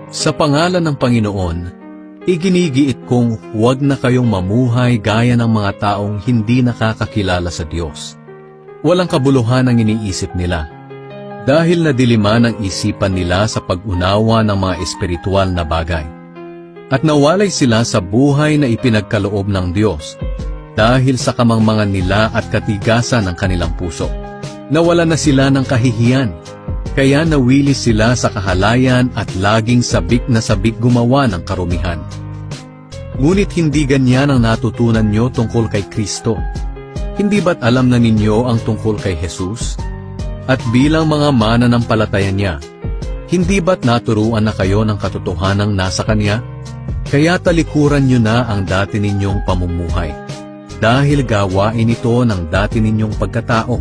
Sa pangalan ng Panginoon, iginigiit kong huwag na kayong mamuhay gaya ng mga taong hindi nakakakilala sa Diyos. Walang kabuluhan ang iniisip nila, dahil nadiliman ang isipan nila sa pag-unawa ng mga espiritual na bagay. At nawalay sila sa buhay na ipinagkaloob ng Diyos, dahil sa kamangmangan nila at katigasan ng kanilang puso. Nawala na sila ng kahihiyan, kaya nawili sila sa kahalayan at laging sabik na sabik gumawa ng karumihan. Ngunit hindi ganyan ang natutunan nyo tungkol kay Kristo. Hindi ba't alam na ninyo ang tungkol kay Jesus? At bilang mga mananampalataya niya, hindi ba't naturuan na kayo ng katotohanang nasa Kanya? Kaya talikuran nyo na ang dati ninyong pamumuhay, dahil gawain ito ng dati ninyong pagkatao.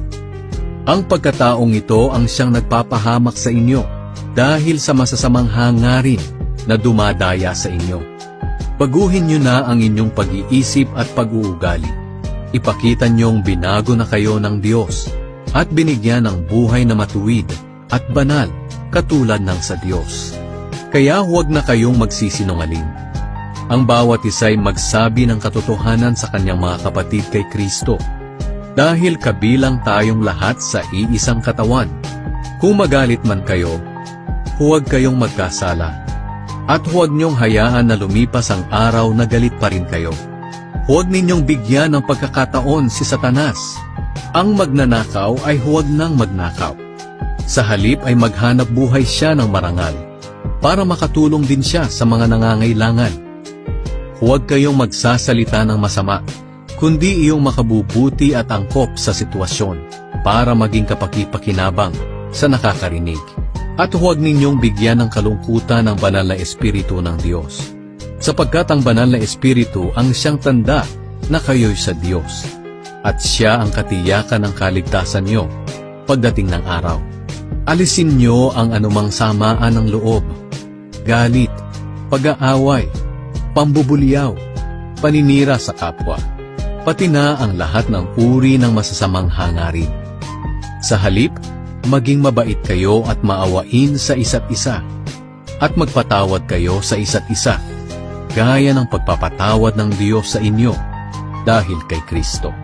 Ang pagkataong ito ang siyang nagpapahamak sa inyo, dahil sa masasamang hangarin na dumadaya sa inyo. Baguhin nyo na ang inyong pag-iisip at pag-uugali. Ipakita nyong binago na kayo ng Diyos, at binigyan ng buhay na matuwid at banal, katulad ng sa Diyos. Kaya huwag na kayong magsisinungaling. Ang bawat isa'y magsabi ng katotohanan sa kanyang mga kapatid kay Kristo, dahil kabilang tayong lahat sa iisang katawan. Kung magalit man kayo, huwag kayong magkasala, at huwag niyong hayaan na lumipas ang araw na galit pa rin kayo. Huwag ninyong bigyan ng pagkakataon si Satanas. Ang magnanakaw ay huwag nang magnakaw. Sa halip ay maghanap buhay siya ng marangal, para makatulong din siya sa mga nangangailangan. Huwag kayong magsasalita ng masama, kundi iyong makabubuti at angkop sa sitwasyon, para maging kapaki-pakinabang sa nakakarinig. At huwag ninyong bigyan ng kalungkutan ng banal na Espiritu ng Diyos, sapagkat ang banal na Espiritu ang siyang tanda na kayo'y sa Diyos, at siya ang katiyakan ng kaligtasan niyo pagdating ng araw. Alisin niyo ang anumang samaan ng loob, galit, pag-aaway, pambubuliyaw, paninira sa kapwa, pati na ang lahat ng uri ng masasamang hangarin. Sa halip, maging mabait kayo at maawain sa isa't isa, at magpatawad kayo sa isa't isa, gaya ng pagpapatawad ng Diyos sa inyo, dahil kay Kristo.